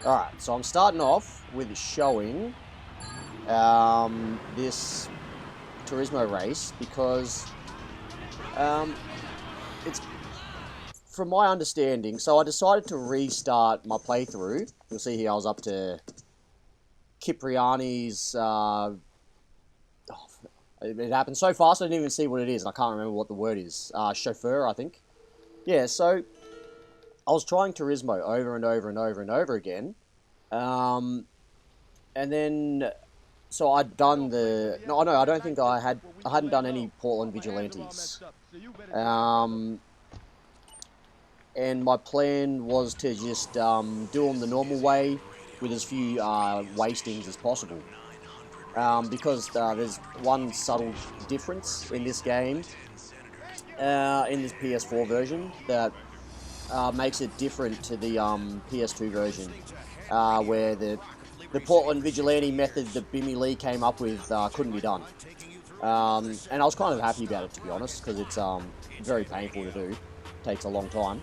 Alright, so I'm starting off with showing this Turismo race because it's, from my understanding, so I decided to restart my playthrough. You'll see here I was up to Cipriani's, it happened so fast I didn't even see what it is, and I can't remember what the word is. Chauffeur, I think. Yeah, so I was trying Turismo over and over and over and over again. And then, so I'd done the, no, I don't think I hadn't done any Portland Vigilantes. And my plan was to just do them the normal way with as few wastings as possible. Because there's one subtle difference in this game, in this PS4 version, that makes it different to the PS2 version, where the Portland Vigilante method that Bimmy Lee came up with couldn't be done. And I was kind of happy about it, to be honest, because it's very painful to do. Takes a long time.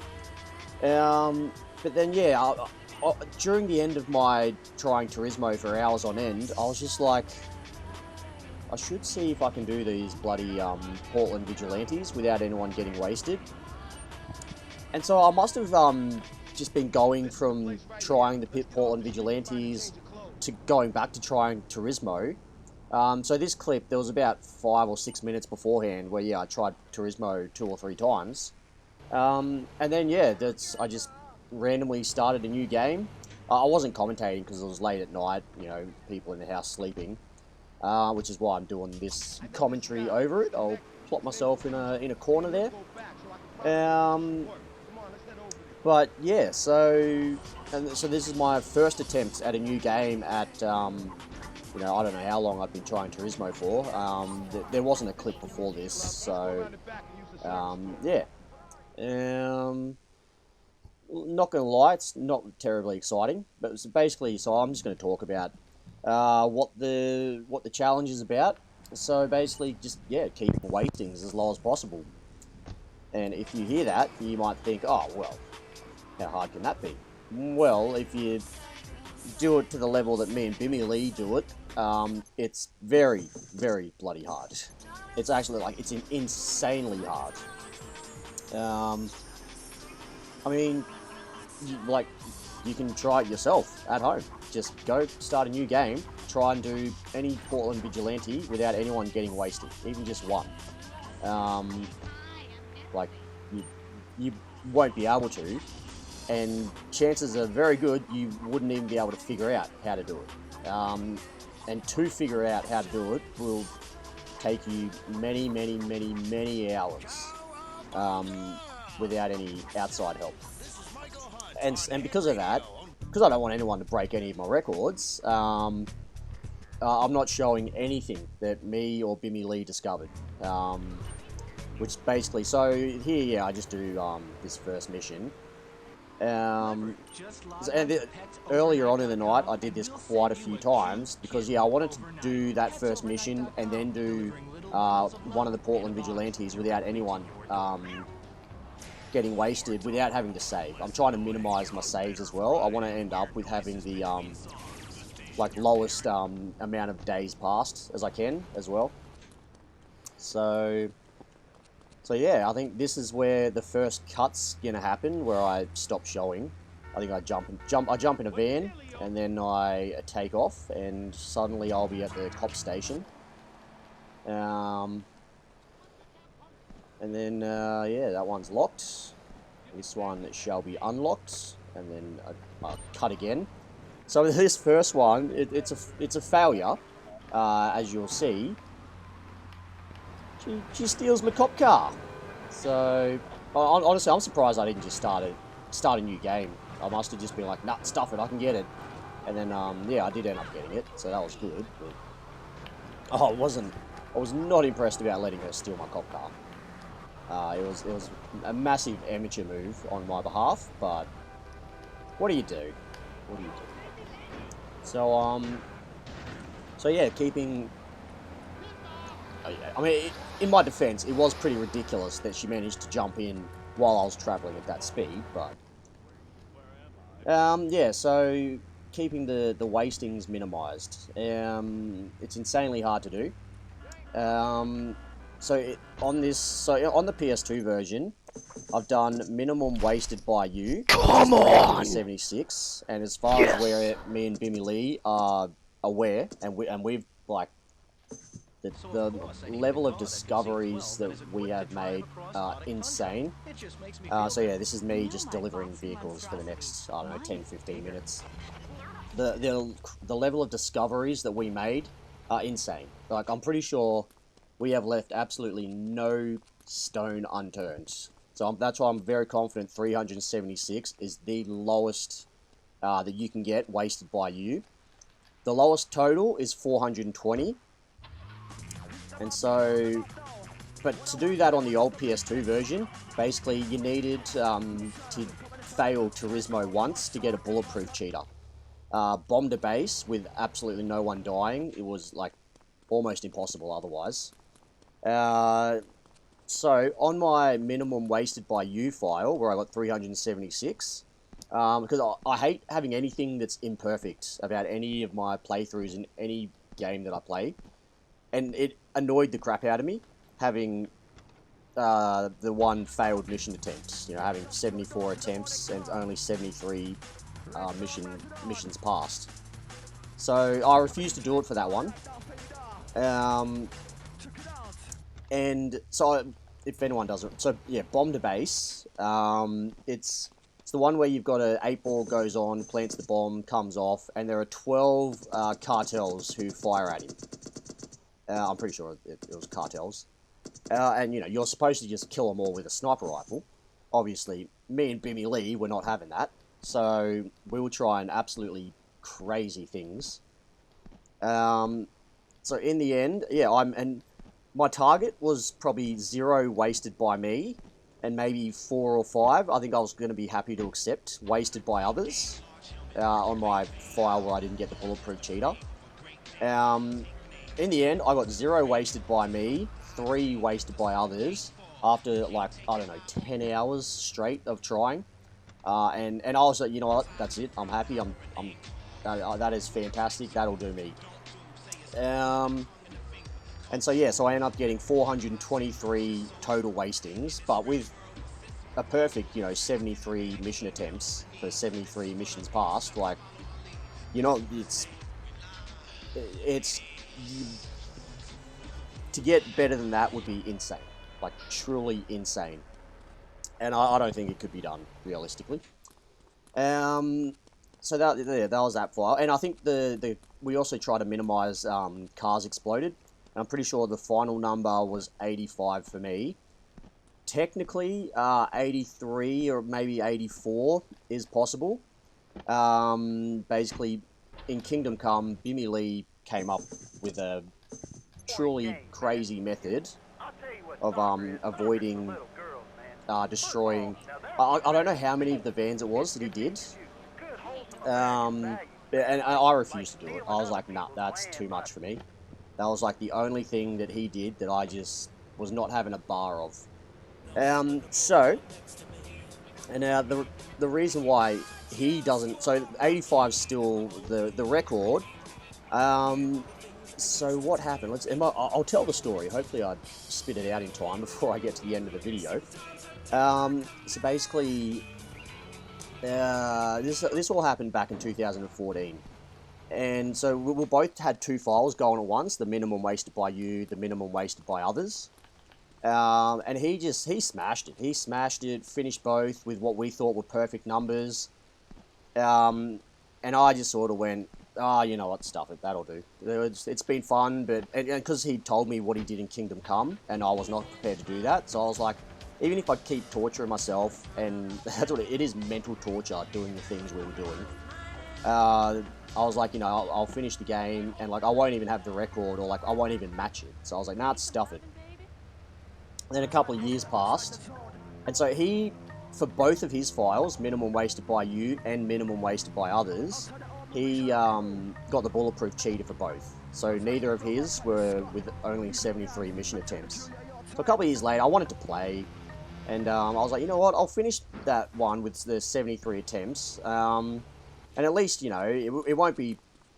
But then, yeah, during the end of my trying Turismo for hours on end, I was just like, I should see if I can do these bloody Portland Vigilantes without anyone getting wasted. And so I must have just been going from trying the Portland Vigilantes to going back to trying Turismo. So this clip, there was about 5 or 6 minutes beforehand where, yeah, I tried Turismo 2 or 3 times. And then, yeah, I just randomly started a new game. I wasn't commentating because it was late at night, you know, people in the house sleeping, which is why I'm doing this commentary over it. I'll plot myself in a corner there. But yeah, so this is my first attempt at a new game at, you know, I don't know how long I've been trying Turismo for. There wasn't a clip before this, so yeah. Not gonna lie, it's not terribly exciting, but it's basically, so I'm just gonna talk about what the challenge is about. So basically, just, yeah, keep wastings as low as possible. And if you hear that, you might think, oh well, how hard can that be? Well, if you do it to the level that me and Bimmy Lee do it, it's very, very bloody hard. It's actually, like, it's insanely hard. I mean, you can try it yourself at home. Just go start a new game, try and do any Portland Vigilante without anyone getting wasted, even just one. Like, you won't be able to, and chances are very good you wouldn't even be able to figure out how to do it. And to figure out how to do it will take you many, many, many, many hours. Without any outside help. And because of that, because I don't want anyone to break any of my records, I'm not showing anything that me or Bimmy Lee discovered. Which basically, so here, yeah, I just do this first mission. Earlier on in the night, I did this quite a few times because, yeah, I wanted to do that first mission and then do one of the Portland Vigilantes without anyone getting wasted, without having to save. I'm trying to minimize my saves as well. I want to end up with having the like lowest amount of days passed as I can as well. So yeah, I think this is where the first cut's gonna happen, where I stop showing. I think I jump in a van, and then I take off, and suddenly I'll be at the cop station. And then, yeah, that one's locked. This one shall be unlocked, and then I cut again. So this first one, it's a failure, as you'll see. She steals my cop car. So, honestly, I'm surprised I didn't just start a new game. I must have just been like, nah, stuff it, I can get it. And then, yeah, I did end up getting it, so that was good. But, I was not impressed about letting her steal my cop car. It was a massive amateur move on my behalf, but what do you do? What do you do? So yeah, keeping. I mean, in my defense, it was pretty ridiculous that she managed to jump in while I was traveling at that speed, but yeah. So keeping the wastings minimized. It's insanely hard to do. On the PS2 version, I've done minimum wasted by you. Come on! 76, and as far as where me and Bimmy Lee are aware, and we've like the level of discoveries that we have made are insane. So yeah, this is me just delivering vehicles for the next, I don't know, 10-15 minutes. The level of discoveries that we made are insane. Like, I'm pretty sure we have left absolutely no stone unturned. So that's why I'm very confident 376 is the lowest that you can get wasted by you. The lowest total is 420. And so, but to do that on the old PS2 version, basically you needed to fail Turismo once to get a bulletproof cheater. Bombed a base with absolutely no one dying. It was like almost impossible otherwise. So on my minimum wasted by you file, where I got 376, because I hate having anything that's imperfect about any of my playthroughs in any game that I play. And it annoyed the crap out of me, having the one failed mission attempt. You know, having 74 attempts and only 73 missions passed. So I refused to do it for that one. And so if anyone doesn't, so yeah, bombed a base. It's the one where you've got a 8-ball goes on, plants the bomb, comes off, and there are 12 cartels who fire at him. I'm pretty sure it was cartels. And, you know, you're supposed to just kill them all with a sniper rifle. Obviously, me and Bimmy Lee were not having that. So, we were trying absolutely crazy things. So, in the end, yeah, and my target was probably 0 wasted by me, and maybe 4 or 5. I think I was going to be happy to accept wasted by others on my file where I didn't get the bulletproof cheater. In the end, I got 0 wasted by me, 3 wasted by others, after, like, I don't know, 10 hours straight of trying. And I was like, you know what, that's it, I'm happy, that is fantastic, that'll do me. And so, yeah, so I ended up getting 423 total wastings, but with a perfect, you know, 73 mission attempts for 73 missions passed, like, you know, it's to get better than that would be insane, like truly insane, and I don't think it could be done realistically. So that was that file, and I think we also try to minimize cars exploded. And I'm pretty sure the final number was 85 for me. Technically, 83 or maybe 84 is possible. Basically, in Kingdom Come, Bimmy Lee came up with a truly crazy method of avoiding destroying. I don't know how many of the vans it was that he did. And I refused to do it. I was like, nah, that's too much for me. That was like the only thing that he did that I just was not having a bar of. So, and now the reason why he doesn't, so 85 is still the record. So what happened? I'll tell the story. Hopefully I spit it out in time before I get to the end of the video. So basically, this all happened back in 2014. And so we both had 2 files going at once, the minimum wasted by you, the minimum wasted by others. And he smashed it. He smashed it, finished both with what we thought were perfect numbers. And I just sort of went, you know what, stuff it, that'll do. It's been fun, but because he told me what he did in Kingdom Come, and I was not prepared to do that, so I was like, even if I keep torturing myself, and that's what it is, mental torture, doing the things we were doing. I was like, you know, I'll finish the game, and like I won't even have the record, or like I won't even match it. So I was like, nah, stuff it. And then a couple of years passed, and so he, for both of his files, minimum wasted by you and minimum wasted by others, he got the bulletproof cheater for both. So neither of his were with only 73 mission attempts. So a couple of years later, I wanted to play, and I was like, you know what, I'll finish that one with the 73 attempts. And at least, you know, it won't be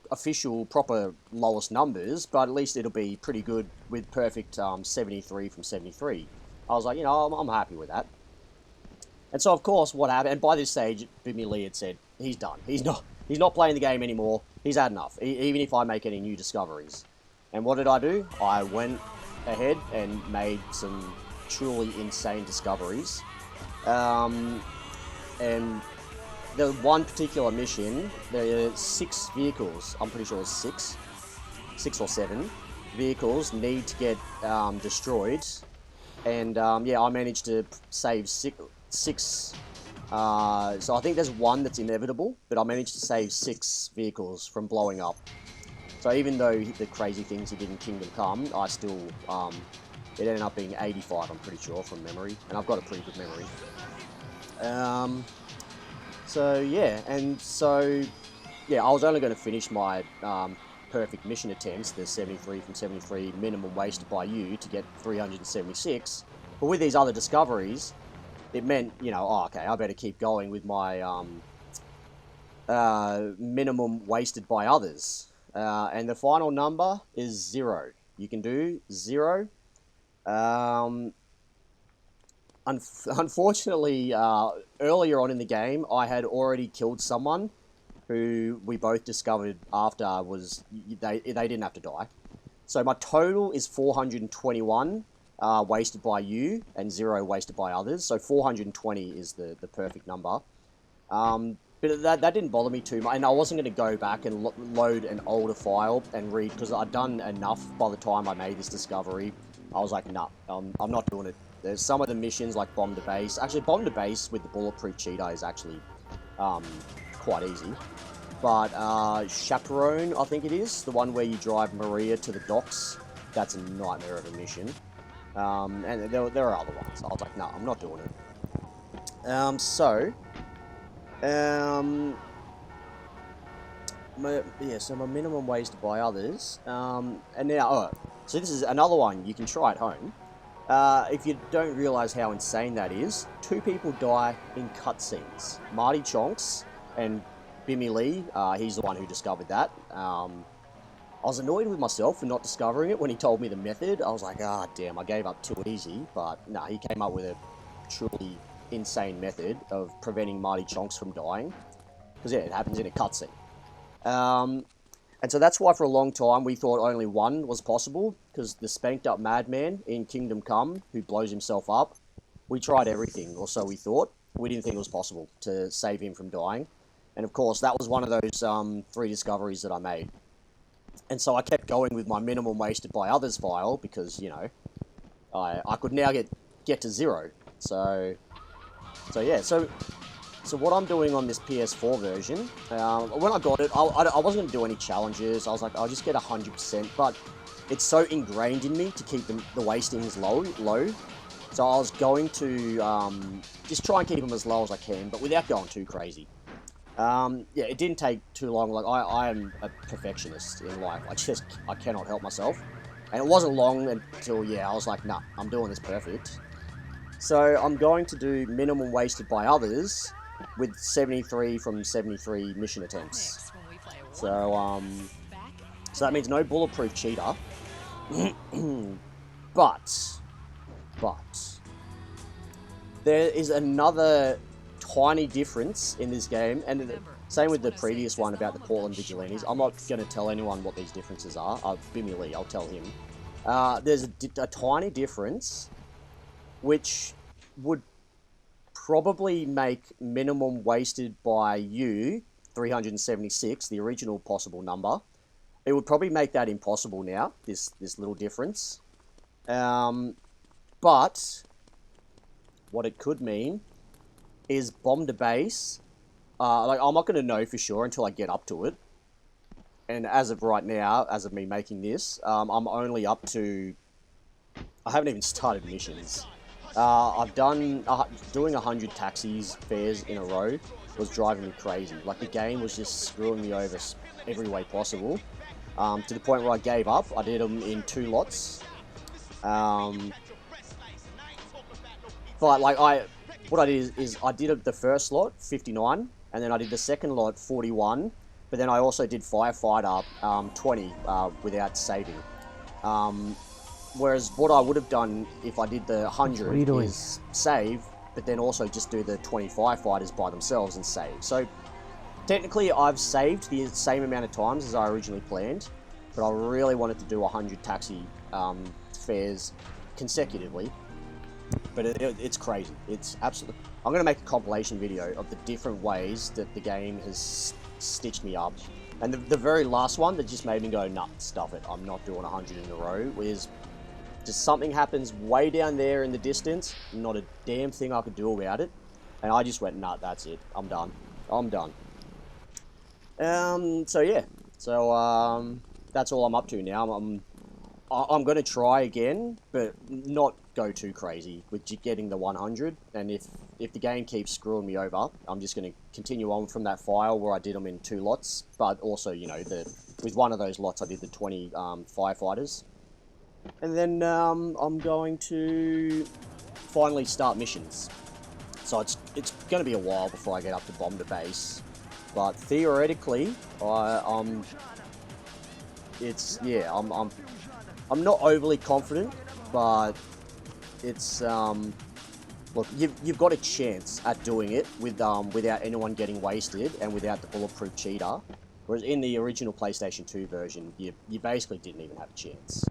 official, proper lowest numbers, but at least it'll be pretty good with perfect 73 from 73. I was like, you know, I'm happy with that. And so, of course, what happened, and by this stage, Bimmy Lee had said, he's done. He's not playing the game anymore. He's had enough, even if I make any new discoveries. And what did I do? I went ahead and made some truly insane discoveries. And the one particular mission, there are 6 vehicles, I'm pretty sure it's 6 or 7 vehicles need to get destroyed. And yeah, I managed to save 6. So I think there's one that's inevitable, but I managed to save 6 vehicles from blowing up. So even though the crazy things he did in Kingdom Come, I still, it ended up being 85, I'm pretty sure, from memory. And I've got a pretty good memory. So yeah, and so, yeah, I was only going to finish my perfect mission attempts, the 73 from 73 minimum wasted by you to get 376. But with these other discoveries, it meant, you know, oh, okay, I better keep going with my minimum wasted by others. And the final number is 0. You can do 0. Unfortunately, earlier on in the game, I had already killed someone who we both discovered after they didn't have to die. So my total is 421 wasted by you and 0 wasted by others. So 420 is the perfect number. But that didn't bother me too much, and I wasn't going to go back and load an older file and read, because I'd done enough by the time I made this discovery. I was like, nah, I'm not doing it. There's some of the missions, like Bomb to Base. Actually, Bomb to Base with the Bulletproof Cheetah is actually quite easy. But Chaperone, I think it is, the one where you drive Maria to the docks, that's a nightmare of a mission. And there are other ones. I was like, no, I'm not doing it. So my minimum wasted by others. And now, so this is another one you can try at home. If you don't realise how insane that is, 2 people die in cutscenes. Marty Chonks and Bimmy Lee, he's the one who discovered that. I was annoyed with myself for not discovering it when he told me the method. I was like, ah, damn, I gave up too easy. But no, he came up with a truly insane method of preventing Marty Chonks from dying. Because, yeah, it happens in a cutscene. And so that's why for a long time we thought only one was possible, because the spanked up madman in Kingdom Come, who blows himself up, we tried everything, or so we thought. We didn't think it was possible to save him from dying. And of course, that was one of those 3 discoveries that I made. And so I kept going with my minimum wasted by others file, because, you know, I could now get to 0. So yeah, so what I'm doing on this PS4 version, when I got it, I wasn't going to do any challenges. I was like, I'll just get 100%, but it's so ingrained in me to keep the wastings low. So I was going to just try and keep them as low as I can, but without going too crazy. Yeah, it didn't take too long. Like, I am a perfectionist in life. I cannot help myself. And it wasn't long until, yeah, I was like, nah, I'm doing this perfect. So I'm going to do minimum wasted by others with 73 from 73 mission attempts. So that means no bulletproof cheetah. But there is another tiny difference in this game, and same with the previous one about the Portland Vigilantes. I'm not going to tell anyone what these differences are. Bimmy Lee, I'll tell him. There's a tiny difference, which would probably make minimum wasted by you 376, the original possible number. It would probably make that impossible now, this little difference. But what it could mean is Bomb to Base. Like, I'm not going to know for sure until I get up to it. And as of right now, as of me making this, I'm only up to... I haven't even started missions. I've done... doing 100 taxis fares in a row was driving me crazy. Like, the game was just screwing me over every way possible. To the point where I gave up. I did them in 2 lots. But, like, what I did is I did the first lot, 59, and then I did the second lot 41, but then I also did firefighter 20 without saving. Whereas what I would have done if I did the 100 is save, but then also just do the 20 firefighters by themselves and save. So technically I've saved the same amount of times as I originally planned, but I really wanted to do 100 taxi fares consecutively. But it's crazy. It's absolutely... I'm going to make a compilation video of the different ways that the game has stitched me up. And the very last one that just made me go, nah, stuff it, I'm not doing 100 in a row, is just something happens way down there in the distance, not a damn thing I could do about it. And I just went, nah, that's it, I'm done. I'm done. So yeah. So, that's all I'm up to now. I'm going to try again, but not go too crazy with getting the 100. And if the game keeps screwing me over, I'm just going to continue on from that file where I did them in 2 lots. But also, you know, with one of those lots, I did the 20 firefighters. And then I'm going to finally start missions. So it's going to be a while before I get up to bomb the base. But theoretically, I'm not overly confident, but it's look, you've got a chance at doing it without anyone getting wasted and without the bulletproof cheater. Whereas in the original PlayStation 2 version, you basically didn't even have a chance.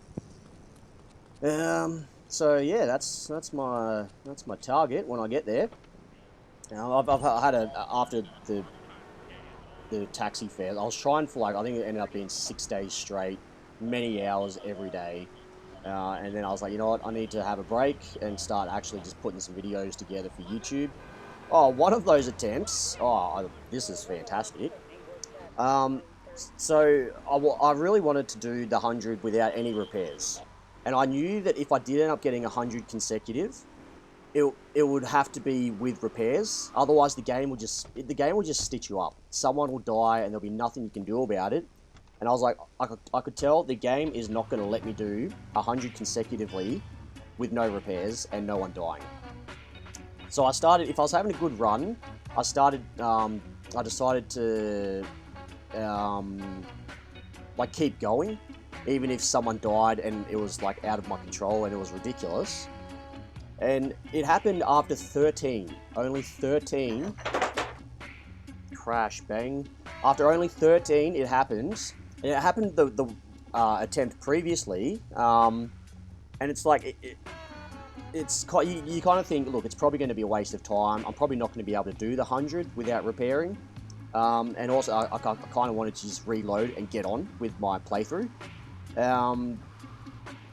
So yeah, that's my target when I get there. Now I've had after the taxi fares, I was trying for like, I think it ended up being 6 days straight, many hours every day. And then I was like, you know what, I need to have a break and start actually just putting some videos together for YouTube. Oh, one of those attempts, this is fantastic. So I really wanted to do the 100 without any repairs. And I knew that if I did end up getting 100 consecutive, it would have to be with repairs. Otherwise, the game will just stitch you up. Someone will die, and there'll be nothing you can do about it. And I was like, I could tell the game is not going to let me do 100 consecutively with no repairs and no one dying. So I started. If I was having a good run, I decided to like keep going, even if someone died and it was like out of my control and it was ridiculous. And it happened after 13. Only 13. Crash, bang. After only 13, it happened. And it happened the attempt previously. And it's like, you kind of think, look, it's probably going to be a waste of time. I'm probably not going to be able to do the 100 without repairing. And also, I kind of wanted to just reload and get on with my playthrough.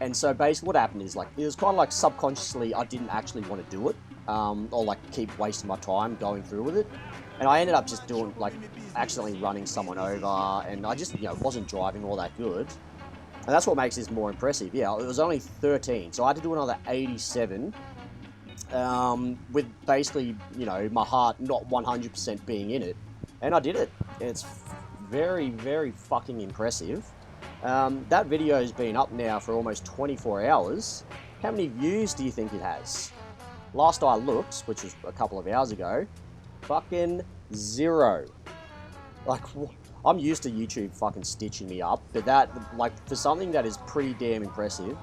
And so basically what happened is, like, it was kind of like subconsciously I didn't actually want to do it, or like keep wasting my time going through with it. And I ended up just doing, like, accidentally running someone over, and I just, wasn't driving all that good. And that's what makes this more impressive. Yeah, it was only 13, so I had to do another 87, with basically, my heart not 100% being in it. And I did it. It's very, very fucking impressive. That video has been up now for almost 24 hours. How many views do you think it has? Last I looked, which was a couple of hours ago, fucking 0. Like, I'm used to YouTube fucking stitching me up, but that, like, for something that is pretty damn impressive,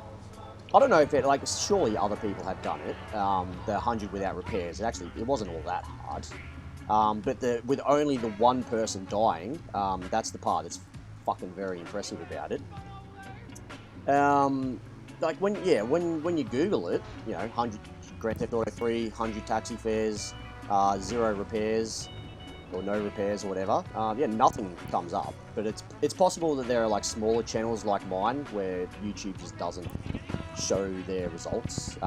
I don't know if it, like, surely other people have done it, the 100 without repairs. It wasn't all that hard. But with only the one person dying, that's the part that's fucking very impressive about it. Like when you Google it, 100 Grand Theft Auto 3, 100 taxi fares, 0 repairs, or no repairs or whatever. Nothing comes up. But it's possible that there are like smaller channels like mine where YouTube just doesn't show their results.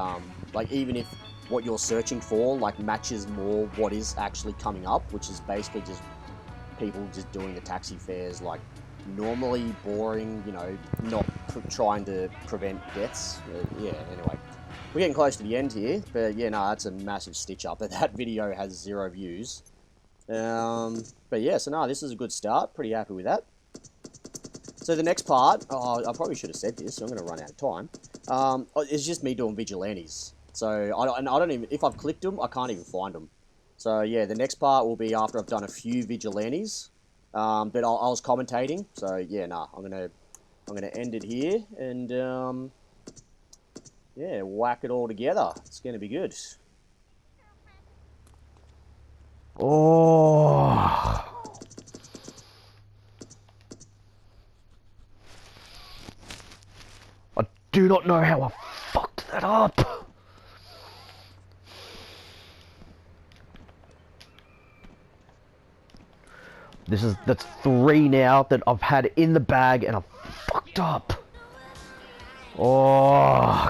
Like even if what you're searching for like matches more what is actually coming up, which is basically just people just doing the taxi fares like normally, boring, not trying to prevent deaths. Anyway, we're getting close to the end here, but that's a massive stitch up. But that video has 0 views. But yeah, so this is a good start. Pretty happy with that. So the next part, I probably should have said this, so I'm going to run out of time. It's just me doing vigilantes. So I don't even, if I've clicked them, I can't even find them. So yeah, the next part will be after I've done a few vigilantes. But I was commentating, so yeah, nah, I'm gonna end it here and yeah, whack it all together. It's gonna be good. Oh. I do not know how I fucked that up. That's 3 now that I've had in the bag and I've fucked up. Oh.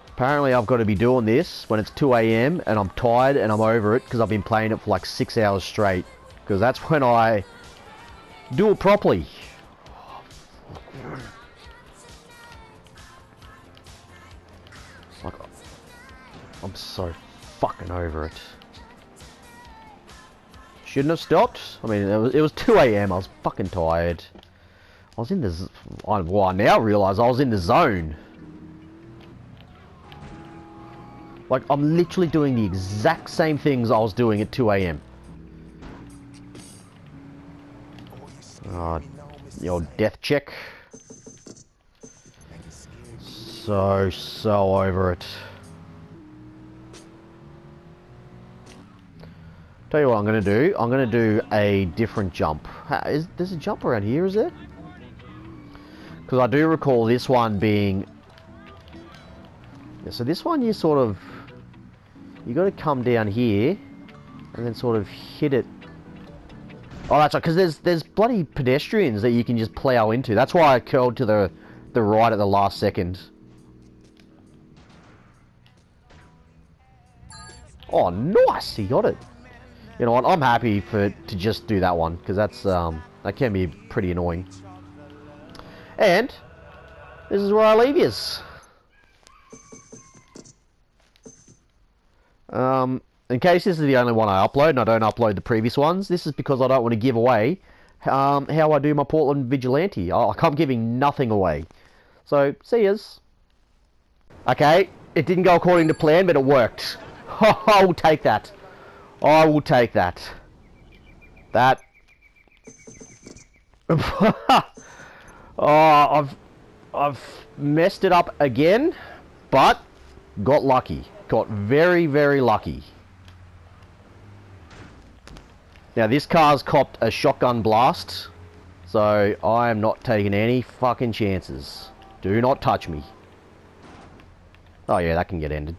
Apparently I've got to be doing this when it's 2 AM and I'm tired and I'm over it because I've been playing it for like 6 hours straight. Because that's when I do it properly. Like, I'm so fucking over it. Shouldn't have stopped. I mean, it was 2 AM. I was fucking tired. I was in the... Well, I now realise I was in the zone. Like, I'm literally doing the exact same things I was doing at 2 AM. The old death check. So over it. Tell you what I'm going to do. I'm going to do a different jump. There's a jump around here, is there? Because I do recall this one being... Yeah, so this one you sort of... You got to come down here and then sort of hit it. Oh, that's right, because there's bloody pedestrians that you can just plow into. That's why I curled to the right at the last second. Oh, nice! He got it. You know what? I'm happy to just do that one because that's that can be pretty annoying. And this is where I leave yous. In case this is the only one I upload and I don't upload the previous ones, this is because I don't want to give away how I do my Portland Vigilante. I'm giving nothing away. So, see yous. Okay, it didn't go according to plan, but it worked. I will take that. I will take that. That. Oh, I've messed it up again, but got lucky. Got very, very lucky. Now this car's copped a shotgun blast, so I am not taking any fucking chances. Do not touch me. Oh yeah, that can get ended.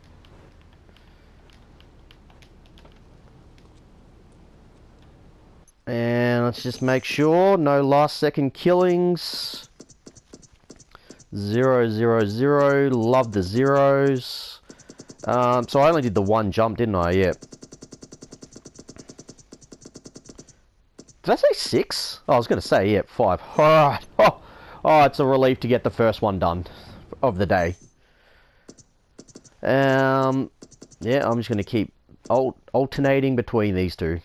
And let's just make sure no last second killings. 0, 0, 0. Love the zeros. So I only did the one jump, didn't I? Yeah. Did I say 6? Oh, I was going to say, yeah, 5. Alright. Oh, it's a relief to get the first one done of the day. Yeah, I'm just going to keep alternating between these two.